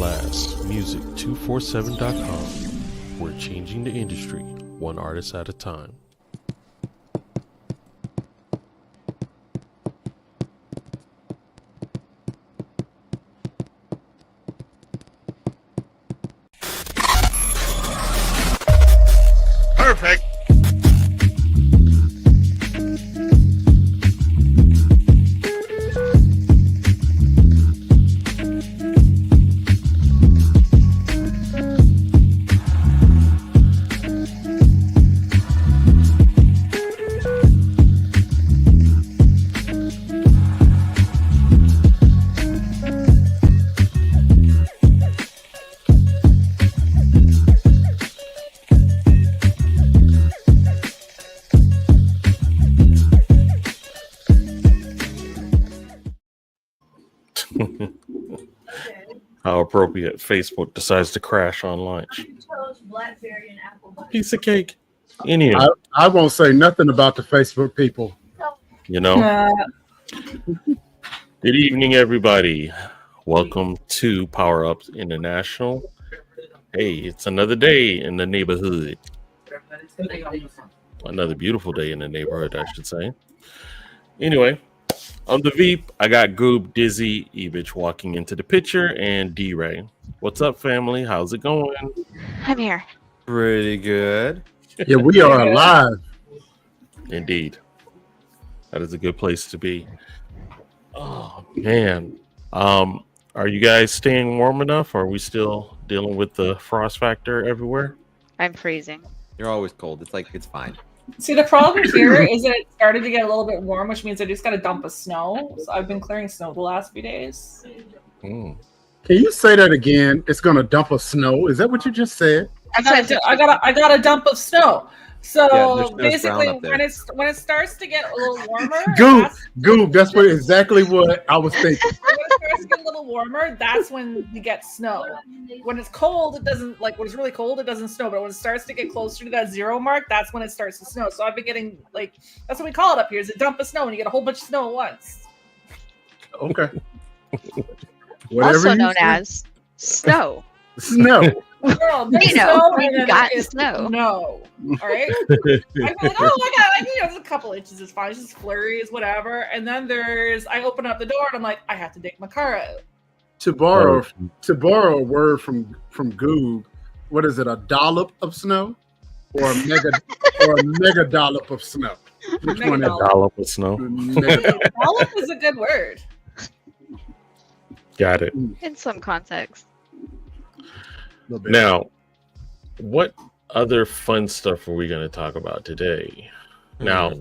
last, music247.com. We're changing the industry, one artist at a time. Perfect. How appropriate. Facebook decides to crash on lunch. Piece of cake. Anyway, I won't say nothing about the Facebook people. you know. Good evening, everybody. Welcome to Power Ups International. Hey, it's another day in the neighborhood. Another beautiful day in the neighborhood, I should say. Anyway, on the Veep, I got Goob, Dizzy, EBTCH walking into the picture, and DRay. What's up, family? How's it going? I'm here. Pretty good. Yeah, we are alive. Indeed. That is a good place to be. Oh, man. Are you guys staying warm enough? Or are we still dealing with the frost factor everywhere? I'm freezing. You're always cold. It's fine. See, the problem here is that it started to get a little bit warm, which means I just got to dump a snow. So I've been clearing snow the last few days. Mm. Can you say that again? It's gonna dump a snow. Is that what you just said? I got a dump of snow. So Yeah, basically, brown up there. when it starts to get a little warmer, Goob. That's exactly what I was thinking. when it starts to get a little warmer, that's when we get snow. When it's cold, it doesn't when it's really cold, it doesn't snow. But when it starts to get closer to that 0 mark, that's when it starts to snow. So I've been getting that's what we call it up here, is a dump of snow, and you get a whole bunch of snow at once. Okay. Also known as snow. snow. Girl, there's You know, snow, we've and then got it's snow. No. All right. I feel like, oh, I got there's a couple inches. It's fine. It's just flurries, whatever. And then I open up the door and I'm like, I have to take my car out. To borrow a word from Goob, what is it? A dollop of snow, or a mega dollop of snow? Which Mega one is dollop. Dollop of snow. mega? Dollop is a good word. Got it. In some context. Little bit. Now, what other fun stuff are we going to talk about today? Now,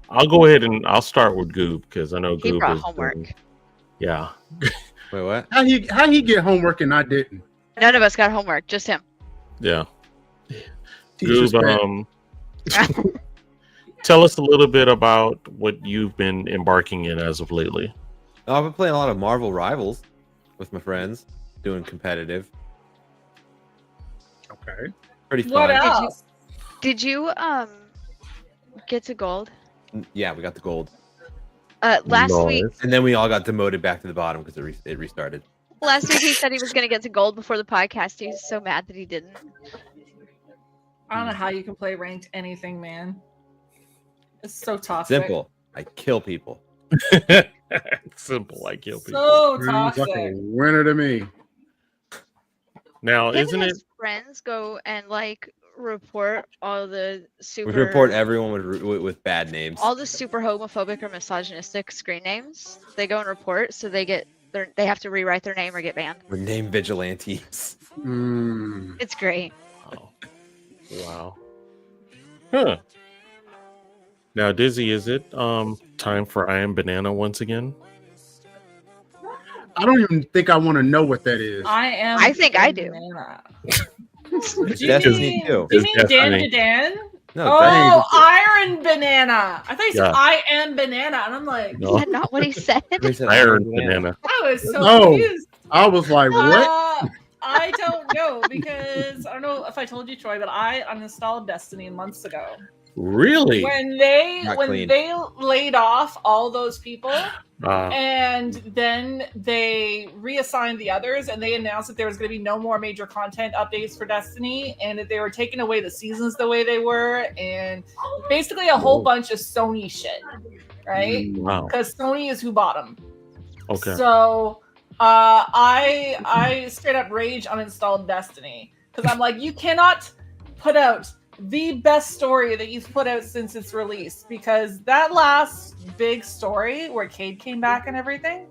I'll go ahead and I'll start with Goob because I know He Goob brought is homework. Yeah. Wait, what? How he get homework and I didn't? None of us got homework, just him. Yeah. Teacher's pet. Goob, tell us a little bit about what you've been embarking in as of lately. Oh, I've been playing a lot of Marvel Rivals with my friends, doing competitive. Okay. Pretty fun. What else? Did you get to gold? Yeah, we got the gold, Last Nice. week and then we all got demoted back to the bottom because it restarted. he said he was gonna get to gold before the podcast. He's so mad that he didn't. I don't know how you can play ranked anything, man. It's so toxic. Simple. I kill people. Simple, I kill people. So Sounds like a toxic. winner to me. Now, Him isn't and it? his friends go and report all the super. We report everyone with bad names. all the super homophobic or misogynistic screen names. They go and report, so they have to rewrite their name or get banned. We're name vigilantes. It's great. Oh. Wow. Huh. Now, Dizzy, is it time for I Am Banana once again? I don't even think I want to know what that is. I think I do. It's Do you Destiny mean, too. do you It's mean Dan Destiny. to Dan? No, Oh, Iron Banana. I thought you said Yeah. I am banana. And I'm like, No, Is that not what he said? Destiny said Iron Banana. Banana. I was so No. confused. I was like, what? I don't know because I don't know if I told you, Troy, but I uninstalled Destiny months ago. Really? When they Not when clean. they laid off all those people, Uh, and then they reassigned the others, and they announced that there was going to be no more major content updates for Destiny, and that they were taking away the seasons the way they were, and basically a whole bunch of Sony shit, right? wow. Because Sony is who bought them. Okay. So I straight up rage uninstalled Destiny because I'm like, you cannot put out the best story that you've put out since its release, because that last big story where Cade came back and everything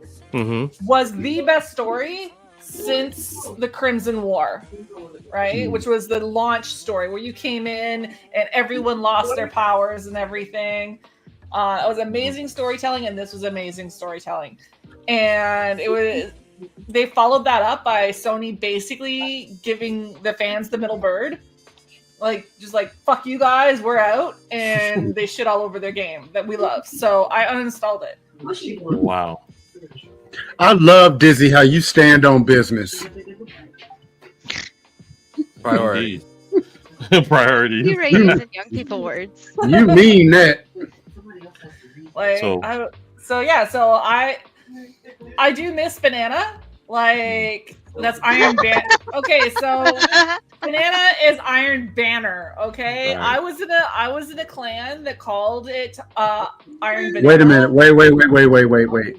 was the best story since the Crimson War, right? Which was the launch story where you came in and everyone lost their powers and everything. It was amazing storytelling, and this was amazing storytelling. And they followed that up by Sony basically giving the fans the middle bird. Just like, fuck you guys, we're out, and they shit all over their game that we love. So I uninstalled it. Wow. I love, Dizzy, how you stand on business. Priority. Priorities. DRay using young people words. You mean that? So- I do miss Banana. That's Iron Banner. Okay, so Banana is Iron Banner. Okay, Right. I was in a clan that called it Iron Banana. Wait a minute. Wait.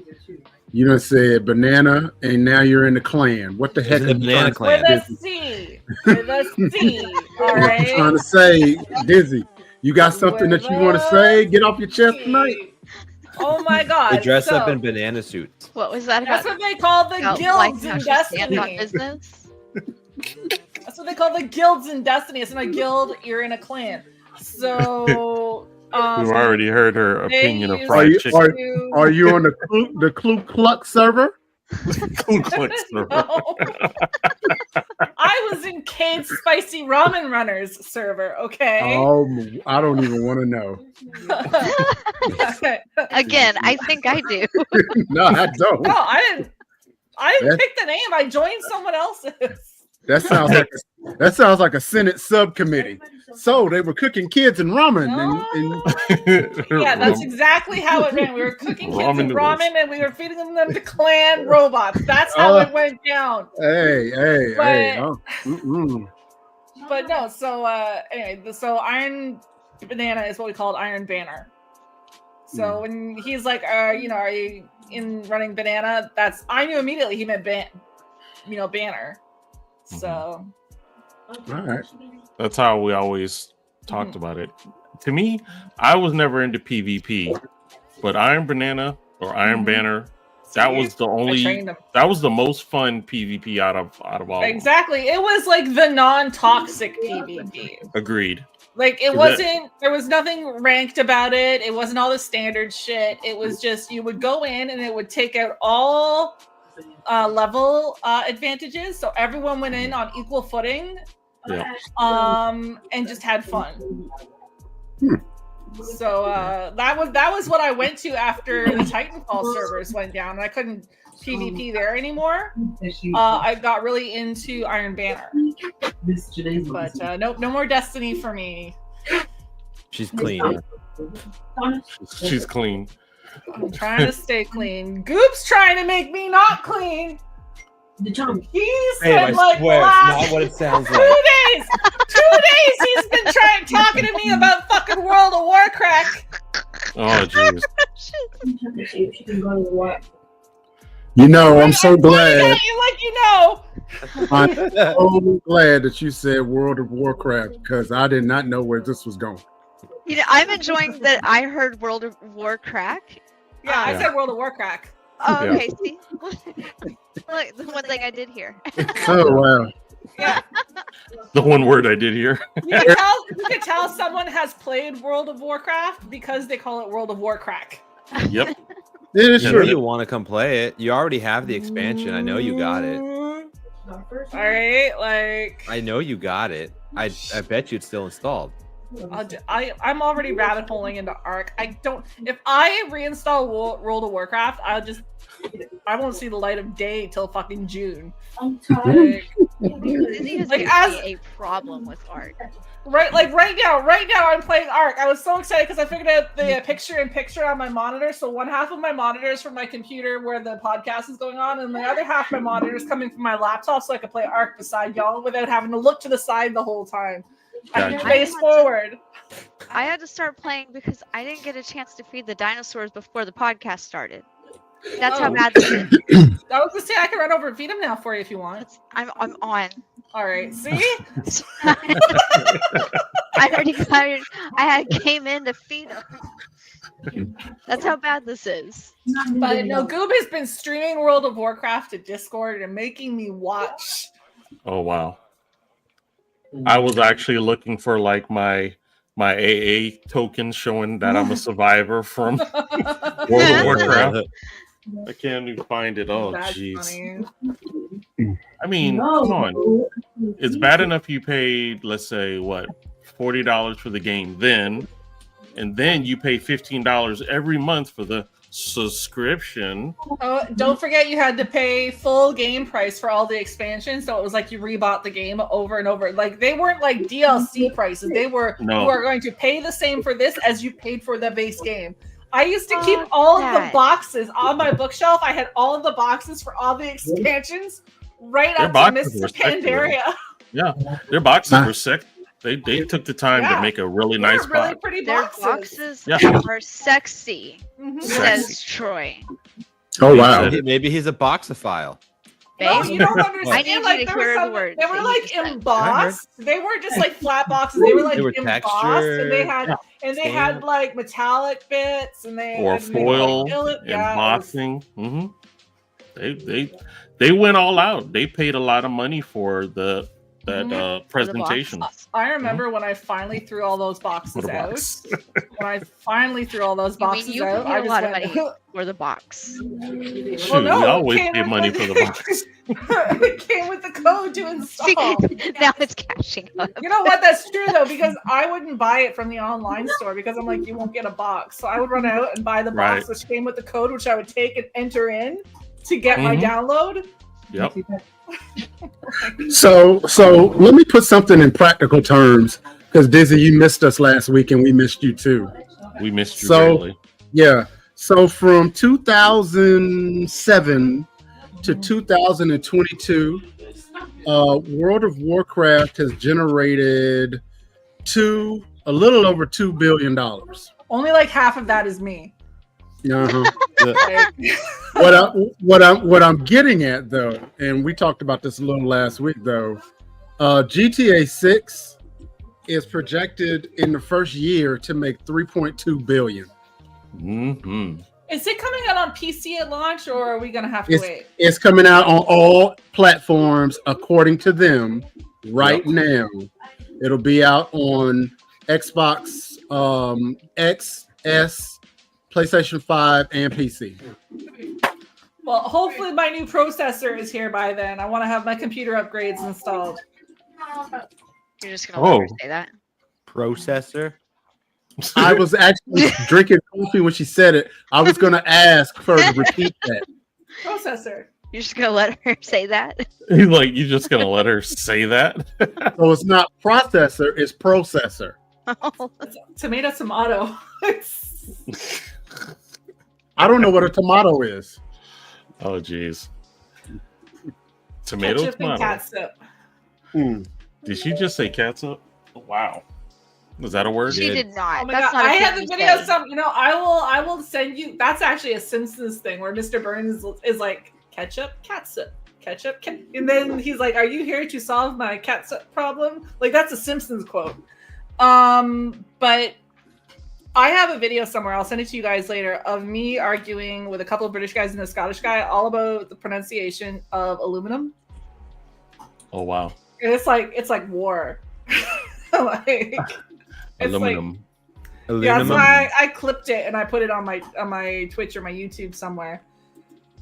You done said banana, and now you're in the clan. What the heck? It's in the banana clan. With a C. With a C. All I'm right. trying to say, Dizzy, you got something that you want to say? Get off your chest tonight. Oh my god. They dress up So, in banana suits. What was that That's about? what they call the About guilds how in she stands on Destiny. business? That's what they call the guilds in Destiny. It's not a guild, you're in a clan. So We've already heard her they opinion of used fried you- chicken. to- Are you on the Ku Klux server? Ku Klux server. No. I was in Cade's Spicy Ramen Runners server, okay? Oh, I don't even want to know. Again, I think I do. No, I don't. No, I didn't Yeah. pick the name. I joined someone else's. That sounds like a Senate subcommittee. So they were cooking kids and ramen, and Yeah, that's exactly how it ran. We were cooking kids Ramen and noodles. ramen, and we were feeding them to clan robots. That's how it went down. hey. But- Oh, mm-mm. But no, so anyway, so Iron Banana is what we called Iron Banner. So when he's like, are you in running Banana? I knew immediately he meant Banner. So All right. That's how we always talked about it. To me, I was never into PvP, but Iron Banana or Iron Banner, that was the I only, trained him. that was the most fun PvP out of all. Of them. Exactly. It was like the non-toxic PvP. Agreed. Like it Is wasn't. There was nothing ranked about it. It wasn't all the standard shit. It was just you would go in and it would take out all level advantages. So everyone went in on equal footing. Yeah. And just had fun. So that was what I went to after the Titanfall servers went down, and I couldn't PvP there anymore. I got really into Iron Banner, but no more Destiny for me. She's clean. She's clean. I'm trying to stay clean. Goop's trying to make me not clean. He said like last not what it sounds 2 like. days. 2 days he's been talking to me about fucking World of Warcraft. Oh, jeez. I'm so glad. I'm I'm so glad that you said World of Warcraft, because I did not know where this was going. I'm enjoying that I heard World of Warcraft. Yeah, I Yeah. said World of Warcraft. Oh, Yeah. okay. See, look, the one thing I did hear. Oh wow. Yeah, The one word I did here. you can tell someone has played World of Warcraft because they call it World of Warcraft. Yep. Yeah, it's I know true. you want to come play it. You already have the expansion. I know you got it. All right, like I know you got it. I bet you it's still installed. I'm already rabbit holing into Ark. If I reinstall World of Warcraft, I won't see the light of day till fucking June. Disney has Like, given me a problem with art. Right now I'm playing Ark. I was so excited because I figured out the picture-in-picture on my monitor. So one half of my monitor is from my computer where the podcast is going on, and the other half of my monitor is coming from my laptop, so I could play Ark beside y'all without having to look to the side the whole time. I can face forward. I had to start playing because I didn't get a chance to feed the dinosaurs before the podcast started. That's how bad this is. I was gonna say I can run over and feed them now for you if you want. I'm on. All right, see? I came in to feed them. That's how bad this is. But no, Goob has been streaming World of Warcraft to Discord and making me watch. Oh wow. I was actually looking for like my AA token showing that I'm a survivor from World of Warcraft. I can't even find it. Oh jeez. I mean, come on. It's bad enough you paid, let's say, what, $40 for the game then, and then you pay $15 every month for the subscription. Oh, don't forget you had to pay full game price for all the expansions, so it was like you rebought the game over and over. Like they weren't like DLC prices. They were you are going to pay the same for this as you paid for the base game. I used to keep all of the boxes on my bookshelf. I had all of the boxes for all the expansions right up to Mr. Pandaria. Yeah, their boxes were sick. They took the time to make a really nice box. Pretty Their boxes. are sexy, says Troy. Oh wow! Maybe he's a boxophile. No, you don't understand. I need you to hear the words. They were like embossed. They weren't just like flat boxes. They were like embossed, and they had like metallic bits, and they or had foil embossing. They went all out. They paid a lot of money for that presentation. I remember when I finally threw all those boxes out. When I finally threw all those boxes out, I paid a lot of money for the box. Shoot, we always pay money for the box. It came with the code to install. Now it's cashing up. You know what? That's true though, because I wouldn't buy it from the online store because I'm like, you won't get a box. So I would run out and buy the box, which came with the code, which I would take and enter in to get my download. Yep. So let me put something in practical terms, because Dizzy, you missed us last week and we missed you too. We missed you greatly. Yeah. So from 2007 to 2022, World of Warcraft has generated a little over $2 billion. Only like half of that is me. What I'm getting at though, and we talked about this a little last week though, GTA 6 is projected in the first year to make 3.2 billion. Mm-hmm. Is it coming out on PC at launch, or are we gonna have to wait? It's coming out on all platforms according to them right now. It'll be out on Xbox, XS, PlayStation 5, and PC. Well, hopefully my new processor is here by then. I want to have my computer upgrades installed. You're just gonna let her say that? Processor? I was actually drinking coffee when she said it. I was going to ask her to repeat that. Processor. You're just gonna let her say that? He's like, you're just gonna let her say that? So it's not processor, it's processor. Tomato. I don't know what a tomato is. Oh, geez. Tomato. Ketchup and catsup. Did she just say catsup? Wow. Was that a word? She did not. Oh my That's God. not I have the video. I will send you. That's actually a Simpsons thing where Mr. Burns is like ketchup, catsup, and then he's like, "Are you here to solve my catsup problem?" Like that's a Simpsons quote. But I have a video somewhere. I'll send it to you guys later of me arguing with a couple of British guys and a Scottish guy all about the pronunciation of aluminum. Oh wow! And it's like war. Like. Aluminum. Yeah, so I clipped it and I put it on my Twitch or my YouTube somewhere.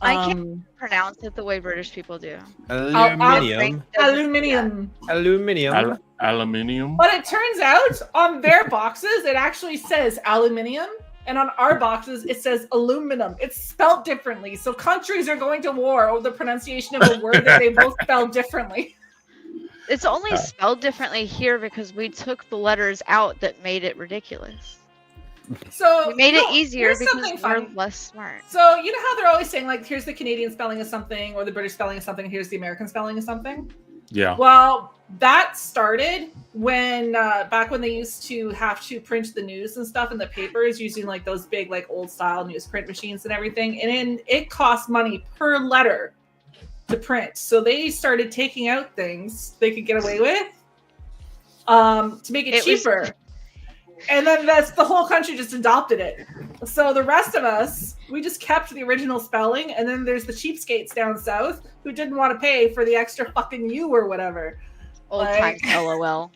I can't pronounce it the way British people do. Aluminium. Aluminium. Aluminium. Aluminium. But it turns out on their boxes, it actually says aluminium. And on our boxes, it says aluminum. It's spelled differently. So countries are going to war over the pronunciation of a word that they both spell differently. It's only spelled differently here because we took the letters out that made it ridiculous. So we made it easier here's because something we're fun. less smart. So you know how they're always saying, like, here's the Canadian spelling of something, or the British spelling of something, here's the American spelling of something? Yeah. Well, that started when back when they used to have to print the news and stuff in the papers using like those big like old style newsprint machines and everything, and it cost money per letter to print. So they started taking out things they could get away with to make it cheaper. And then the whole country just adopted it. So the rest of us, we just kept the original spelling, and then there's the cheapskates down south who didn't want to pay for the extra fucking U or whatever. Old times, LOL.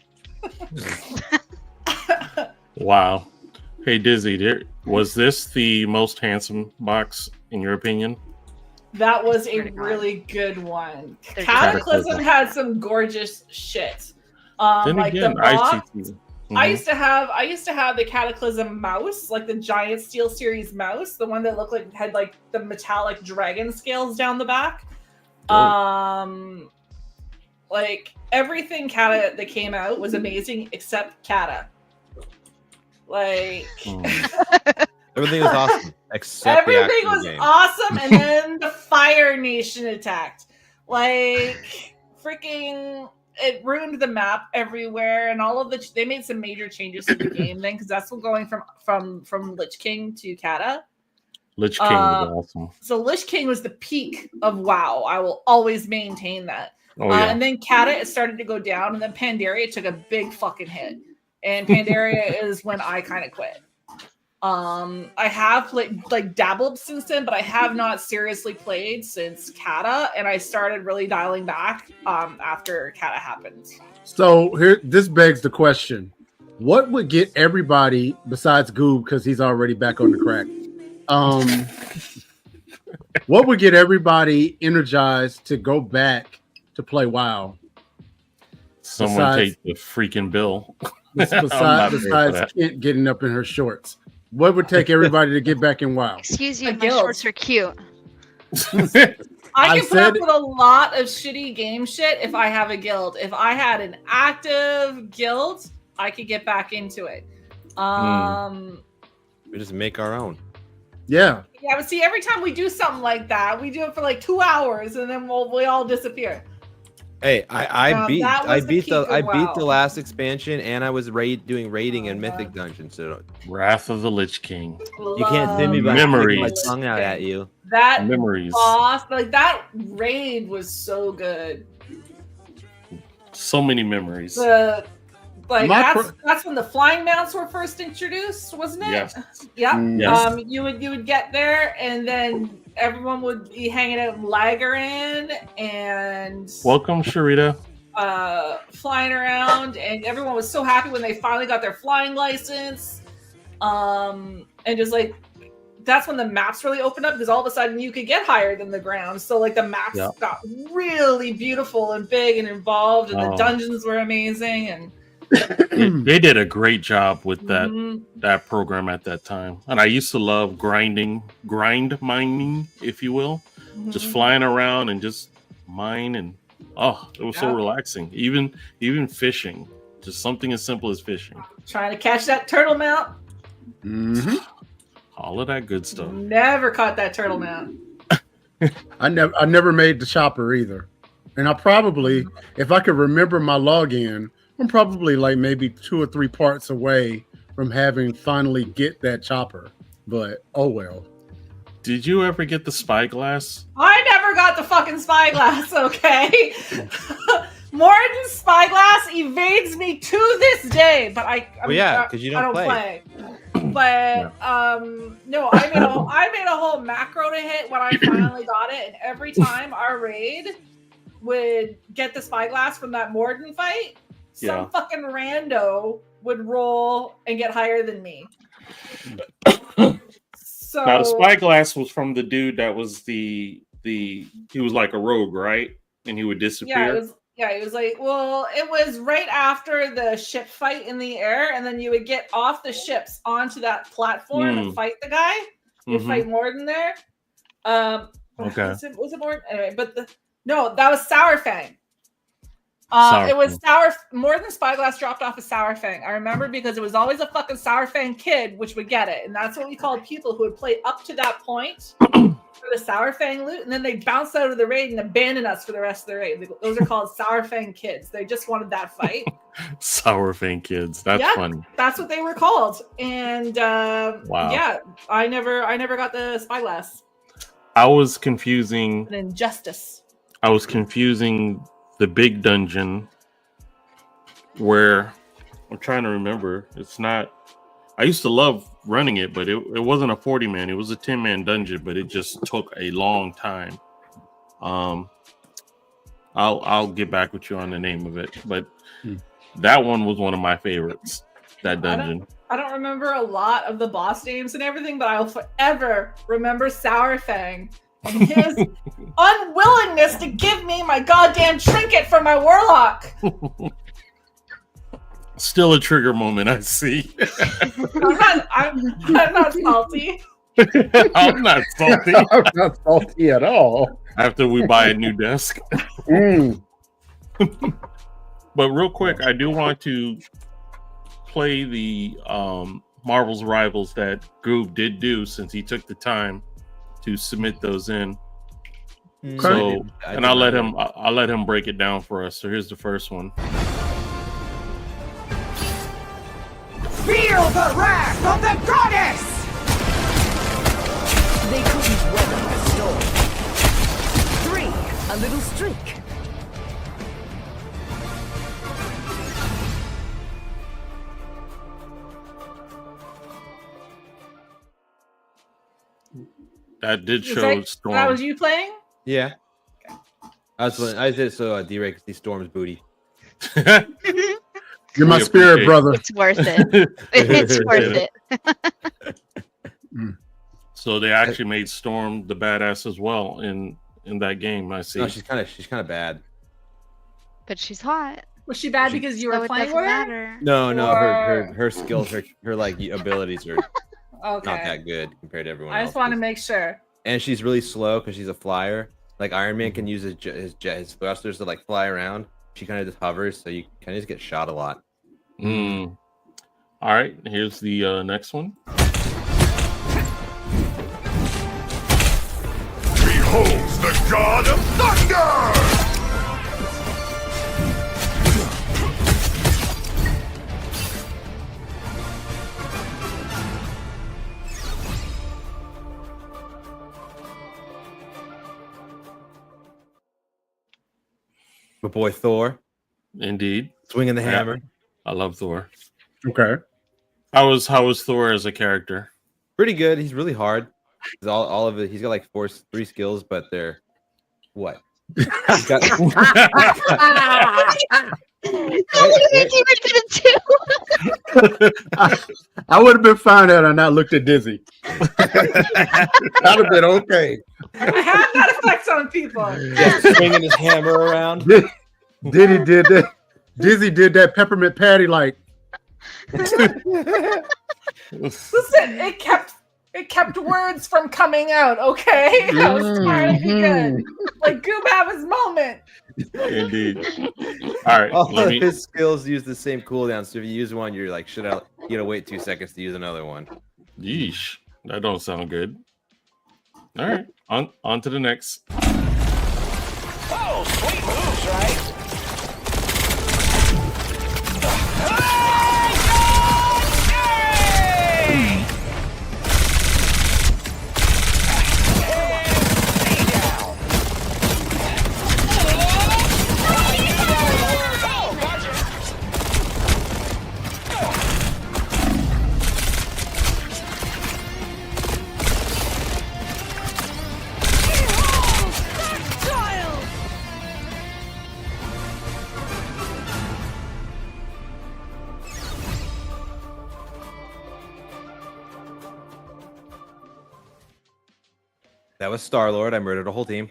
Wow. Hey, Dizzy, was this the most handsome box in your opinion? That was a really good one. Cataclysm had some gorgeous shit. Then like again, the box. Mm-hmm. I used to have the Cataclysm mouse, like the giant Steel Series mouse, the one that looked like had like the metallic dragon scales down the back. Oh. Like everything Kata that came out was amazing except Kata. Like everything was awesome except everything was awesome, and then the Fire Nation attacked. Like freaking. It ruined the map everywhere, and all of they made some major changes to the game then, because that's going from Lich King to Kata. Lich King was awesome. So Lich King was the peak of WoW. I will always maintain that. Oh, yeah. And then Kata, it started to go down, and then Pandaria took a big fucking hit. And Pandaria is when I kind of quit. I have like dabbled since then, but I have not seriously played since Kata, and I started really dialing back after Kata happened. So here, this begs the question: what would get everybody besides Goob, because he's already back on the crack? What would get everybody energized to go back to play WoW? Someone take the freaking bill. Besides Kent getting up in her shorts. What would take everybody to get back in WoW? Excuse you, my shorts are cute. I can put up with a lot of shitty game shit if I have a guild. If I had an active guild, I could get back into it. We just make our own. Yeah. Yeah, but see, every time we do something like that, we do it for like 2 hours, and then we all disappear. Hey, I beat the WoW. last expansion, and I was doing raiding and mythic dungeons. So Wrath of the Lich King. You can't see me, but Memories. my tongue out at you. That Memories. boss, like that raid was so good. So many memories. That's when the flying mounts were first introduced, wasn't it? Yes. Yeah. Yes. You would get there, and then everyone would be hanging out in Lagarin and Welcome, Sharita. flying around, and everyone was so happy when they finally got their flying license. And just like that's when the maps really opened up, because all of a sudden you could get higher than the ground. So like the maps got really beautiful and big and involved, and the dungeons were amazing. And they did a great job with that program at that time. And I used to love grind mining, if you will, just flying around and just mine, and it was so relaxing. Even fishing, just something as simple as fishing. Trying to catch that turtle mount. All of that good stuff. Never caught that turtle mount. I never made the chopper either. And I probably, if I could remember my login, I'm probably like maybe 2 or 3 parts away from having finally get that chopper. But oh well. Did you ever get the spyglass? I never got the fucking spyglass, okay? Morton's spyglass evades me to this day, but because you don't play. But no, I made a whole macro to hit when I finally got it, and every time our raid would get the spyglass from that Morden fight, some fucking rando would roll and get higher than me. So Now the spyglass was from the dude that was he was like a rogue, right? And he would disappear. It was like, well, it was right after the ship fight in the air, and then you would get off the ships onto that platform and fight the guy. You'd fight Morden there. Okay. Was it Morden? Anyway, but that was Sourfang. It was Morden Spyglass dropped off a Sourfang. I remember because it was always a fucking Sourfang kid which would get it, and that's what we called people who would play up to that point for the Sourfang loot, and then they bounced out of the raid and abandoned us for the rest of the raid. Those are called Sourfang kids. They just wanted that fight. Sourfang kids. That's funny. That's what they were called. And wow. Yeah, I never got the Spyglass. I was confusing an injustice. I was confusing the big dungeon where I'm trying to remember. It's not. I used to love running it, but it wasn't a 40-man. It was a 10-man dungeon, but it just took a long time. I'll get back with you on the name of it, but that one was one of my favorites. That dungeon. I don't remember a lot of the boss names and everything, but I'll forever remember Sourfang and his unwillingness to give me my goddamn trinket for my warlock. Still a trigger moment, I see. I'm not salty. I'm not salty. I'm not salty at all. After we buy a new desk. But real quick, I do want to play the Marvel's Rivals that GOOB did do, since he took the time to submit those in. So, and I'll let him break it down for us. So here's the first one. Feel the wrath of the goddess! They couldn't weather the storm. 3, a little streak. That did show Storm. That was you playing? Yeah. I did so DRay could see Storm's booty. You're my spirit brother. It's worth it. It's worth it. So they actually made Storm the badass as well in that game. I see. No, she's kind of bad. But she's hot. Was she bad because you were playing with her? No, her skills, her like abilities are not that good compared to everyone else. I just want to make sure. And she's really slow because she's a flyer. Like Iron Man can use his thrusters to like fly around. She kind of just hovers, so you kind of just get shot a lot. All right, here's the next one. Beholds the God of Thunder! My boy Thor. Indeed. Swinging the hammer. I love Thor. Okay. How was Thor as a character? Pretty good. He's really hard. All of it. He's got like 3 skills, but they're what? He's got... I would have been fine had I not looked at Dizzy. I'd have been okay. I have that effect on people. Yeah, swinging his hammer around. Diddy did that. Dizzy did that peppermint patty like. Listen, it kept words from coming out. Okay, I was trying to be good. Like Goob have his moment. Indeed. All right. All of his skills use the same cooldown. So if you use one, you're like, you gotta wait 2 seconds to use another one. Yeesh. That don't sound good. All right. On to the next. Oh, sweet moves, right? That was Star-Lord. I murdered a whole team.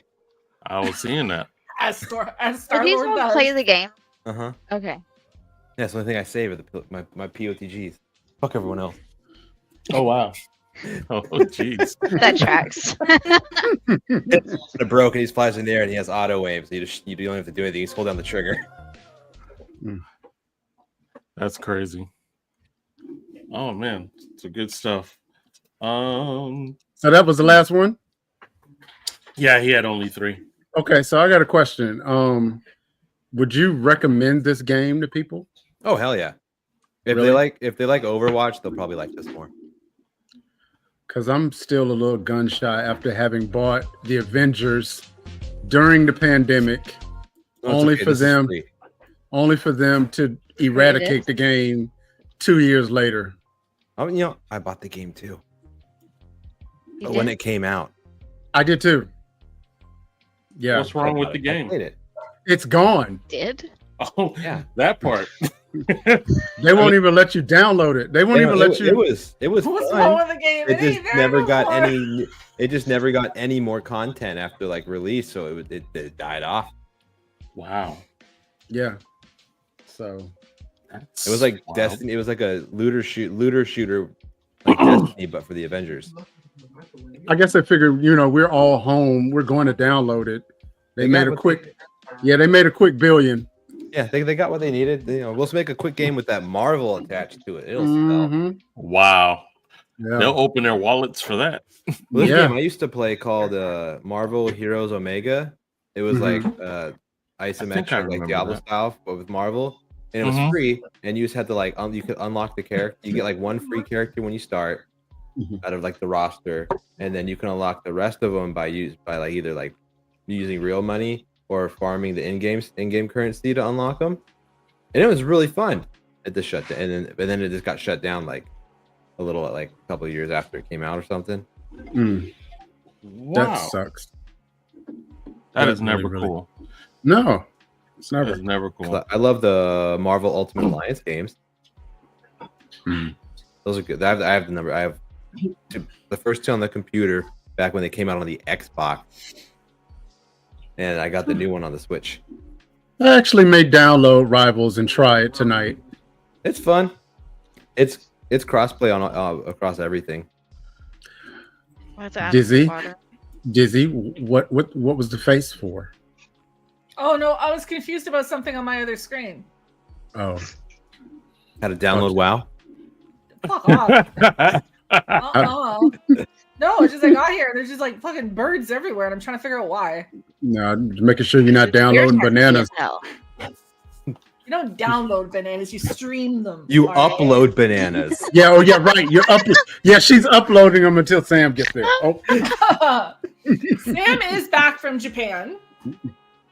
I was seeing that. As So Star these Lord won't does. play the game. Uh-huh. Okay. Yeah, that's the only thing I save are my POTGs. Fuck everyone else. Oh wow. Oh jeez. That tracks. It broke and he flies in the air and he has auto waves. You don't have to do anything. You just hold down the trigger. That's crazy. Oh man, it's good stuff. So that was the last one. Yeah, he had only 3. Okay, so I got a question. Would you recommend this game to people? Oh hell yeah! If Really? they like Overwatch, they'll probably like this more. Because I'm still a little gun shy after having bought the Avengers during the pandemic, No, it's only okay, for this is them, free. only for them to eradicate the game 2 years later. I mean, I bought the game too. You But when did? it came out, I did too. Yeah, what's wrong with the I game? played it. it's gone. Did? Oh Yeah. that part. They won't even let you download it. They won't even let you. It was What's fun. wrong with the game? It just ain't there never got before. any. It just never got any more content after like release, so it died off. Wow. Yeah. So That's It was like wild. Destiny. It was like a looter shooter, like Destiny, but for the Avengers. I guess they figured, we're all home. We're going to download it. They made a quick. Yeah, they made a quick billion. Yeah, they got what they needed. We'll just make a quick game with that Marvel attached to it. It'll sell. Mhm. Wow. Yeah. They'll open their wallets for that. Well, this Yeah. game I used to play called Marvel Heroes Omega. It was like isometric, like remember Diablo that. style, but with Marvel, and it was free. And you just had to you could unlock the character. You get like one free character when you start out of like the roster, and then you can unlock the rest of them by either using real money or farming the in-game currency to unlock them. And it was really fun at the shutdown. And then it just got shut down like a couple of years after it came out or something. Mm, Wow. that sucks. That That's is never really, really- cool. No, it's That never. is never cool. I love the Marvel Ultimate Alliance games. Those are good. I have the number. I have the first 2 on the computer back when they came out on the Xbox, and I got the new one on the Switch. I actually may download Rivals and try it tonight. It's fun. It's crossplay on across everything. I have to add Dizzy? some water. Dizzy, what was the face for? Oh no, I was confused about something on my other screen. Oh, How to download WoW? Fuck off. No, it's just I got here and there's just like fucking birds everywhere, and I'm trying to figure out why. no, just making sure you're not Yours downloading has bananas. DSL. You don't download bananas, you stream them. You all right? upload bananas. Yeah, oh yeah, right. Yeah, she's uploading them until Sam gets there. Oh, Sam is back from Japan.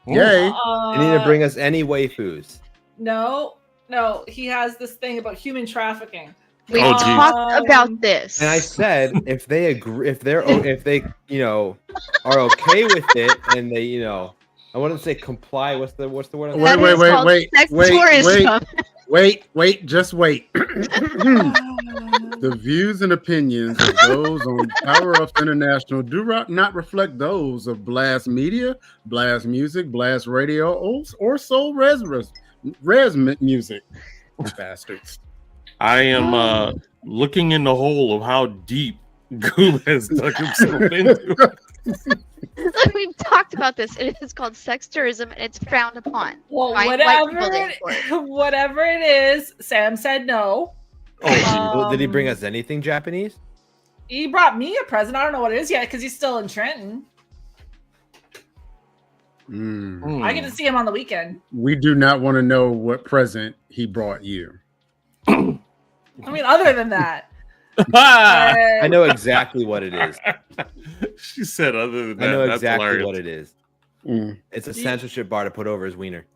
yay! You need to bring us any waifus. No, he has this thing about human trafficking. We Oh, geez. talked about this. And I said if they agree, if they are okay with it, and they I wouldn't say comply. What's the word? I'm That Wait, is wait, called wait, sex wait, tourism. Wait, just wait. The views and opinions of those on Power Ups International do not reflect those of Blast Media, Blast Music, Blast Radio, or Soul Res Music. Bastards. I am looking in the hole of how deep GOOB has dug himself into. We've talked about this. It is called sex tourism, and it's frowned upon. Well, White whatever people didn't for it. whatever it is, Sam said no. Well, did he bring us anything Japanese? He brought me a present. I don't know what it is yet because he's still in Trenton. Mm. I get to see him on the weekend. We do not want to know what present he brought you. I mean, other than that. I know exactly what it is. She said, "Other than that, I know that's exactly hilarious." what it is. Mm. It's a censorship bar to put over his wiener.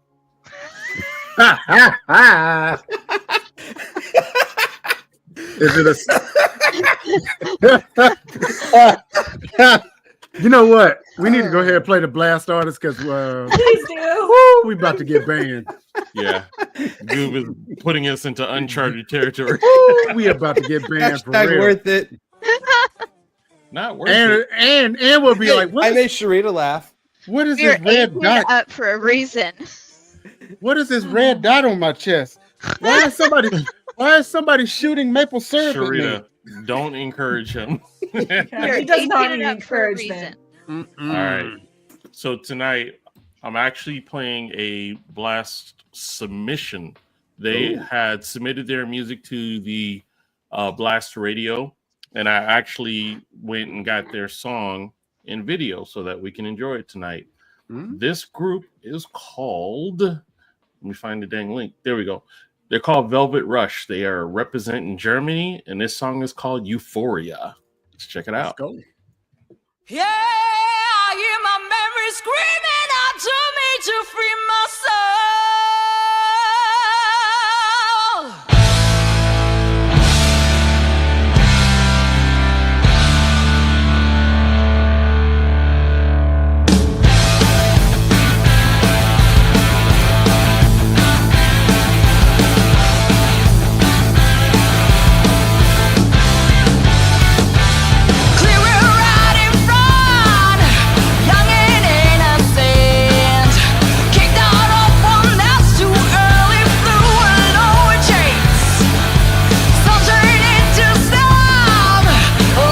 Is it a? You know what? We need to go ahead and play the Blast Artist because Please do. we about to get banned. Yeah, GOOB is putting us into uncharted territory. We about to get banned for Hashtag real. worth it. Not worth it. And we'll be like, I made Sharita laugh. what is You're this red dot? up for a reason. What is this red dot on my chest? Why is somebody shooting maple syrup at me? Sharita, don't encourage him. Yeah, he does not 18 need and up for a encouragement. reason. All right. So tonight I'm actually playing a Blast submission. They had submitted their music to the Blast Radio, and I actually went and got their song in video so that we can enjoy it tonight. This group is called, let me find the dang link. There we go. They're called Velvet Rush. They are representing Germany, and this song is called Euphoria. Let's check it out. Let's go. Yeah, I hear my memories screaming out to me to free my soul. Clear it right in front, young and innocent. Kicked out of one that's too early, flew a lower chase. Sun turned into storm,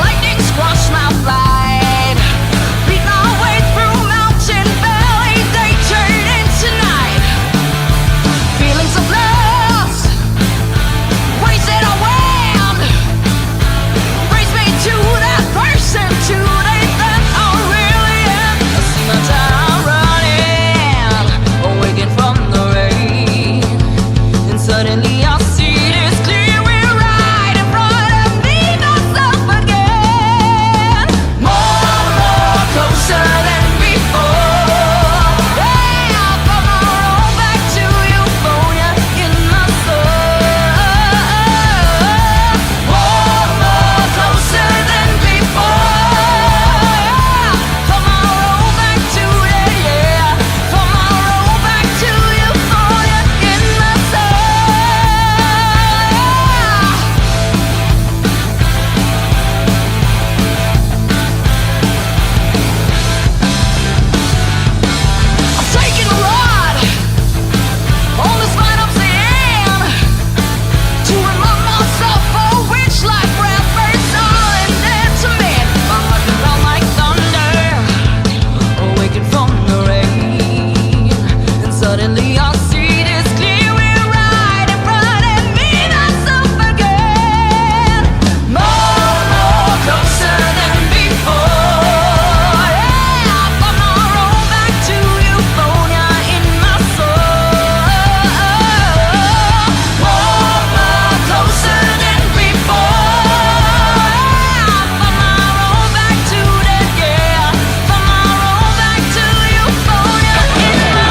lightning squashed my flight. Beat my way through mountain valleys, they turned into night. Feelings of loss, wasted on wind. Raise me to that person today that I really am. I see my time running, awaken from the rain, and suddenly I see this clearing right in front of me, myself again. More closer than before. Yeah, I found my road back to euphoria in my soul. More closer than before. Yeah, found my road back to that. Yeah, found my road back to euphoria in my soul. I'm taking a ride on this line I'm seeing to remind myself of which life ran first on and to me. My heart can pound like thunder, awaken from the rain, and suddenly I see this clearing right in front of me, myself again. More closer than before. Yeah, I found my road back to euphoria in my soul. More closer than before. Yeah, I found my road back to that. Yeah, found my road back to euphoria in my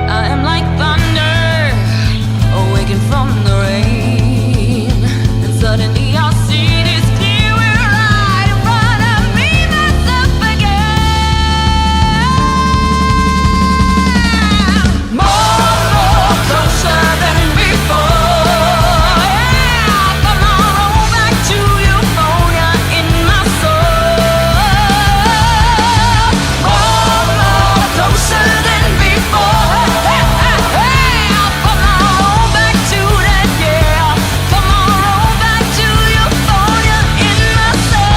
I am like thunder, awaken from the rain, and suddenly I see this clearing right in front of me, myself again. More closer than before. Yeah, I found my road back to euphoria in my soul. More closer than before. Hey, I found my road back to that. Yeah, found my road back to euphoria in my soul.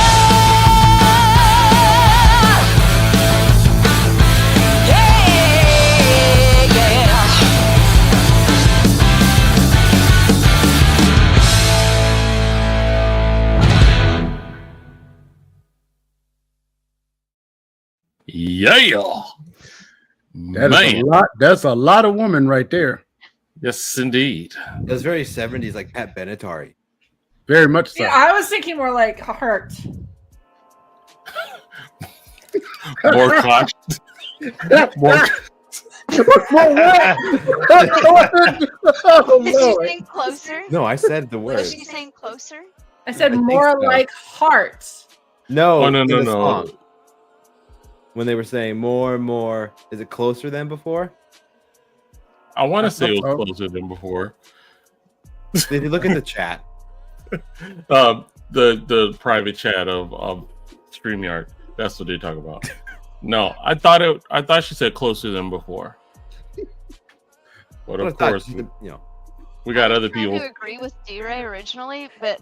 Yeah, yeah. Yeah. That is a Man. lot. That's a lot of woman right there. Yes, indeed. It was very 70s, like Pat Benatar. Very much so. Yeah, I was thinking more like hurt. More cautious. More, Oh, Is she Lord. saying closer? No, I said the word. Was she saying closer? I said I think more so. like heart. No, Oh, no, in no, the no. song. When they were saying more and more, is it closer than before? I want I to say it was thought so. closer than before. If you look at the chat, The private chat of StreamYard. That's what they talk about. No, I thought she said closer than before. But I of thought, course, you know, we got other I was trying people. to agree with DRay originally, but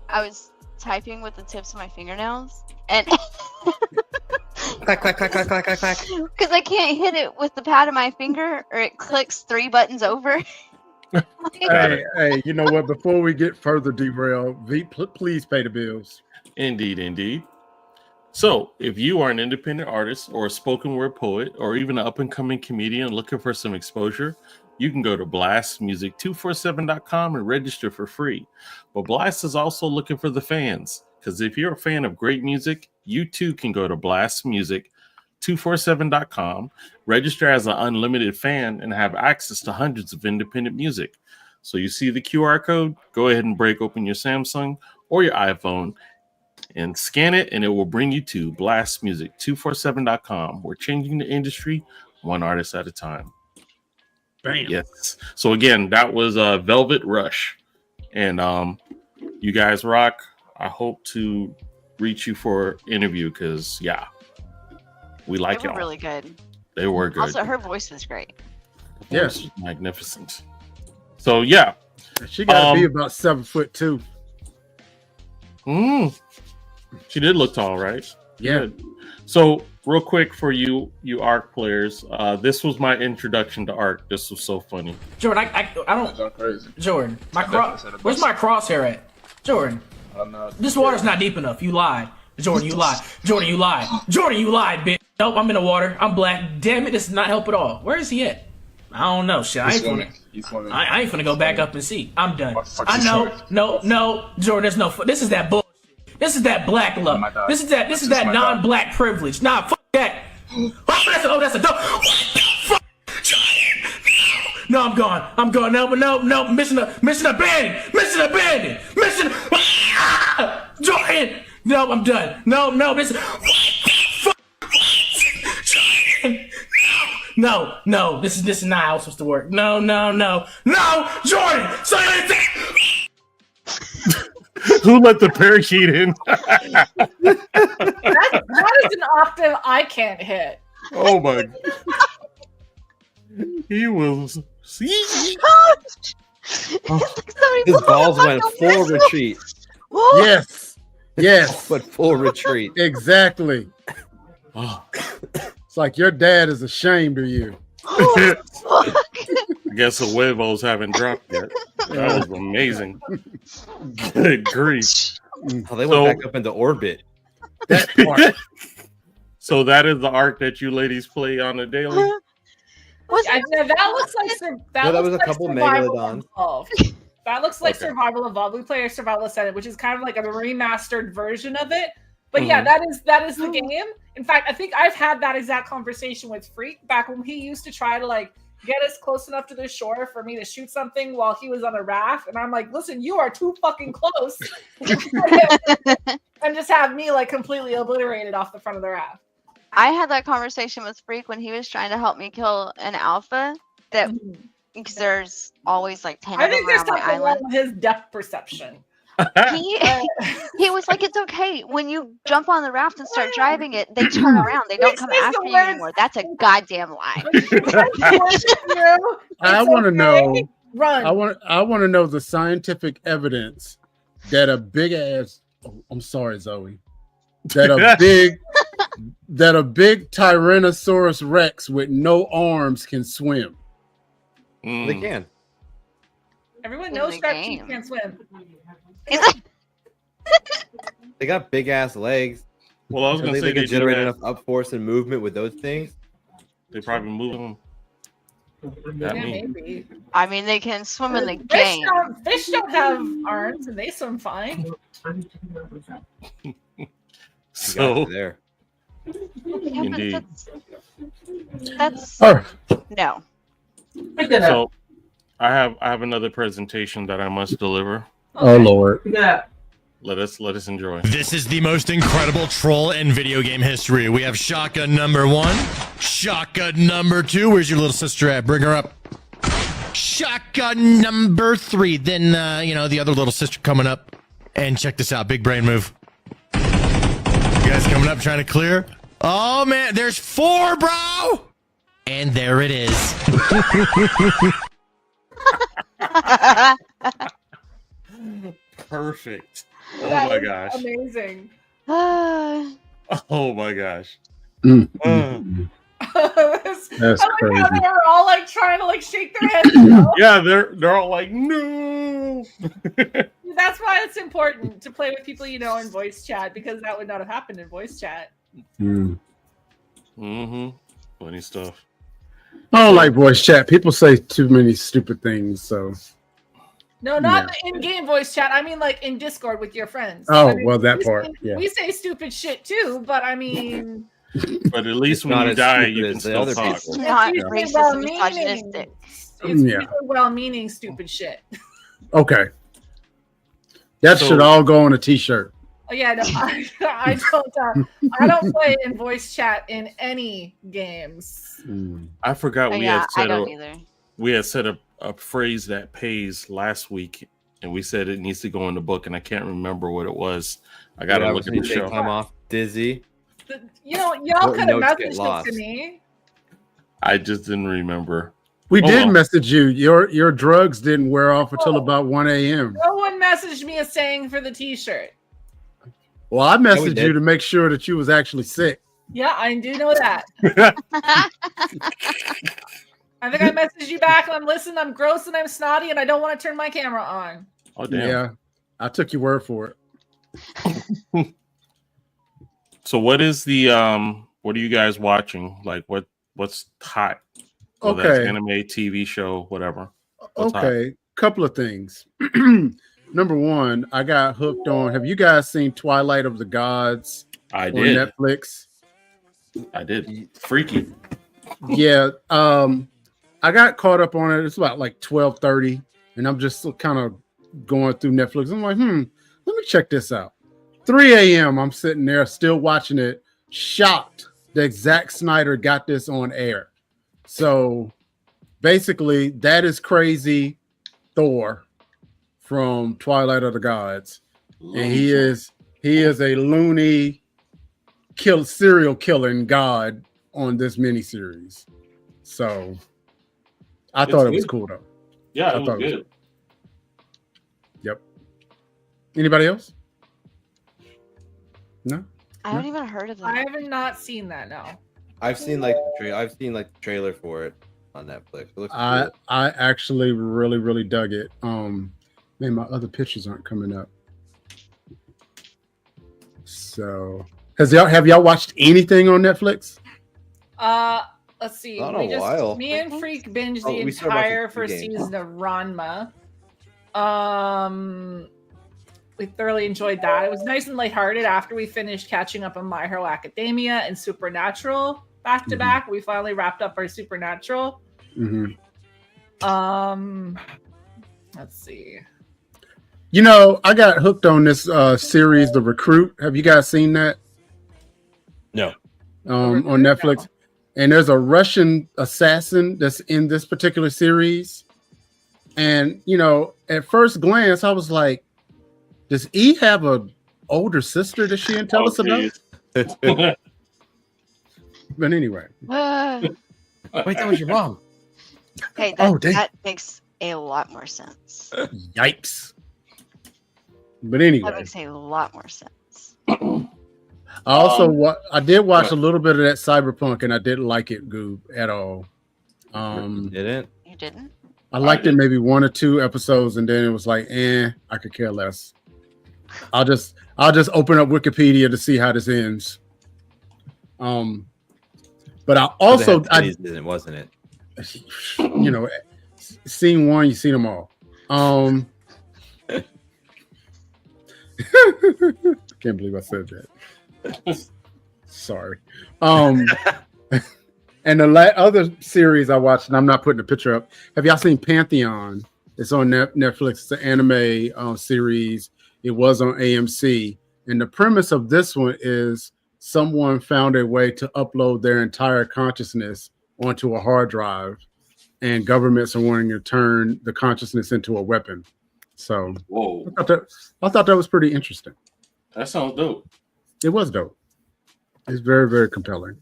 I was typing with the tips of my fingernails, and clack, clack, clack, clack, clack, clack, clack. because I can't hit it with the pad of my finger, or it clicks 3 buttons over. Hey, you know what? Before we get further derailed, please pay the bills. Indeed, indeed. So, if you are an independent artist or a spoken word poet or even an up and coming comedian looking for some exposure, you can go to blastmusic247.com and register for free. But Blast is also looking for the fans, because if you're a fan of great music, you too can go to blastmusic247.com, register as an unlimited fan, and have access to hundreds of independent music. So you see the QR code, go ahead and break open your Samsung or your iPhone and scan it, and it will bring you to blastmusic247.com. We're changing the industry one artist at a time. Bam. Yes. So again, that was Velvet Rush. And you guys rock. I hope to reach you for interview because, yeah, we like They were y'all. really good. They were good. Also, her voice was great. Yes. Voice was magnificent. So, yeah. She got to be about 7'2". She did look tall, right? Yeah. Good. So, real quick for you ARC players, this was my introduction to ARC. This was so funny. Jordan, I don't. Crazy. Jordan, where's my crosshair at? Jordan, I don't know. this water's not deep enough. You lied. Jordan, you lied. Jordan, you lied. Jordan, you lied, bitch. Nope, I'm in the water. I'm black. Damn it, this does not help at all. Where is he at? I don't know. Shit, I ain't finna. He's swimming. I ain't finna go back up and see. I'm done. Fuck I you, know. sorry. No, Jordan. There's no. This is that bullshit. This is that black love. my dog. This is that. This is that my dog. non-black privilege. Nah, fuck that. That's a dog. What the fuck? Jordan, no, I'm gone. I'm gone. No. Mission abandoned. Jordan. No, I'm done. No. This. What the fuck? Jordan. No. This is not how it's supposed to work. No. Jordan. So Who let the parakeet in? That is an octave I can't hit. Oh my. He was. His balls went full retreat. Yes. But full retreat. Exactly. Oh. It's like your dad is ashamed of you. I guess the huevos haven't dropped yet. That was amazing. Good grief. Oh, they went back up into orbit. That part. So that is the arc that you ladies play on a daily? That looks like No, that was a like couple Survival Megalodons. Evolved. That looks like Okay. Survival Evolved. We play Survival Ascended, which is kind of like a remastered version of it. But yeah, that is the game. In fact, I think I've had that exact conversation with Freak back when he used to try to like get us close enough to the shore for me to shoot something while he was on a raft. And I'm like, listen, you are too fucking close. And just have me like completely obliterated off the front of the raft. I had that conversation with Freak when he was trying to help me kill an alpha. That because there's always like 10 I of them think there's around my something wrong island. with his depth perception. He was like, it's okay. When you jump on the raft and start driving it, they turn around. They don't come after you anymore. That's a goddamn lie. I want to know. Run. I want to know the scientific evidence that a big ass. Oh, I'm sorry, Zoe. That a big Tyrannosaurus Rex with no arms can swim. They can. Everyone In knows the Shark game. Teeth can't swim. They got big ass legs. Well, I was I going think to say they they can generate do enough up force and movement with those things. They probably move them. Yeah, That mean. maybe. I mean, they can swim in the Fish game. don't have arms and they swim fine. You got So it there. Yeah, but Indeed. that's Oh, no. Pick that up. So I have another presentation that I must deliver. oh Lord. Pick that up. Let us enjoy. This is the most incredible troll in video game history. We have shotgun number 1, shotgun number 2. Where's your little sister at? Bring her up. Shotgun number 3. Then, the other little sister coming up. And check this out. Big brain move. You guys coming up trying to clear? Oh, man. There's 4, bro. And there it is. Perfect. Oh That my is gosh. Amazing. Oh my gosh. Mm. That's That's crazy. How they were all like trying to like shake their heads. You know? Yeah, they're all like, no. That's why it's important to play with people you know in voice chat, because that would not have happened in voice chat. Mm. Funny stuff. I don't like voice chat. People say too many stupid things. So. No, not the in-game voice chat. I mean, like in Discord with your friends. Oh, I mean, well, that we part. say- Yeah. We say stupid shit too, but I mean, But at least It's when not you as die, stupid you as can the still other talk. people. It's not usually racist and well-meaning. misogynistic. It's Yeah. usually well-meaning stupid shit. Okay. That So- should all go on a T-shirt. Oh, yeah, no, I don't play in voice chat in any games. I forgot Oh, we yeah, had I set don't a either. we had set a phrase that pays last week, and we said it needs to go in the book, and I can't remember what it was. I gotta look at the Take show. time off, dizzy. You know, y'all Important could have notes get messaged it lost. to me. I just didn't remember. We Oh, did well. message you. Your drugs didn't wear off until about 1 a.m. No one messaged me a saying for the T-shirt. Well, I we messaged did. you to make sure that you was actually sick. Yeah, I do know that. I think I messaged you back and I'm listening, I'm gross and I'm snotty and I don't want to turn my camera on. Oh damn. Yeah, I took your word for it. So what is the what are you guys watching? Like what's hot? Whether that's Okay. anime, TV show, whatever. What's hot? Okay, couple of things. Number one, I got hooked on. Have you guys seen Twilight of the Gods I on did. Netflix? I did. Freaky. Yeah. I got caught up on it. It's about like 12:30, and I'm just kind of going through Netflix. I'm like, let me check this out. 3 a.m. I'm sitting there still watching it, shocked that Zack Snyder got this on air. So basically, that is crazy Thor from Twilight of the Gods. And he is a loony serial killing god on this miniseries. So I It's thought it was good. cool though. Yeah, I it was thought it was good. Yep. Anybody else? No? I haven't even heard of I that. haven't not seen that, no. I've seen like the trailer for it on Netflix. It looks I cool. actually really dug it. Man, my other pictures aren't coming up. So have y'all watched anything on Netflix? Let's see. Not in a while. Me and Freak binged Oh, the we started watching entire two first games. season of Ranma. We thoroughly enjoyed that. It was nice and lighthearted after we finished catching up on My Hero Academia and Supernatural back to Mhm. back. We finally wrapped up our Supernatural. Mhm. Let's see. You know, I got hooked on this series, The Recruit. Have you guys seen that? No. On Netflix. And there's a Russian assassin that's in this particular series. And, you know, at first glance, I was like, does E have a older sister that she didn't tell us about? about? But anyway. Wait, that was your mom. Okay, Oh, dang. that makes a lot more sense. Yikes. But That anyway, makes a lot more sense. I also I did watch a little bit of that Cyberpunk, and I didn't like it, Goob, at all. Didn't? You didn't? I liked it maybe 1 or 2 episodes, and then it was like, I could care less. I'll just open up Wikipedia to see how this ends. But I also wasn't it? You know, seen one, you seen them all. Can't believe I said that. Sorry. And the other series I watched, and I'm not putting a picture up. Have y'all seen Pantheon? It's on Netflix. It's an anime series. It was on AMC. And the premise of this one is someone found a way to upload their entire consciousness onto a hard drive, and governments are wanting to turn the consciousness into a weapon. So Whoa, I thought that was pretty interesting. that sounds dope. It was dope. It's very, very compelling.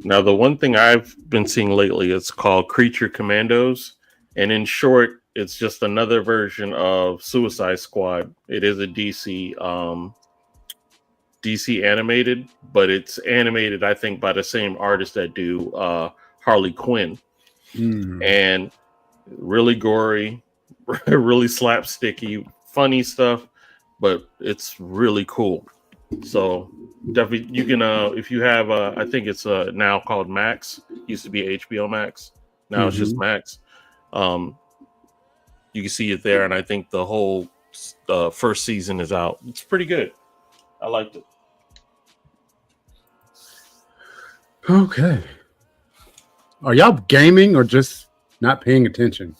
Now, the one thing I've been seeing lately is called Creature Commandos. And in short, it's just another version of Suicide Squad. It is a DC animated, but it's animated, I think, by the same artist that do Harley Quinn. And really gory, really slapsticky, funny stuff, but it's really cool. So definitely, you can if you have I think it's now called Max. Used to be HBO Max. Now it's just Max. You can see it there, and I think the whole first season is out. It's pretty good. I liked it. Okay. Are y'all gaming or just not paying attention?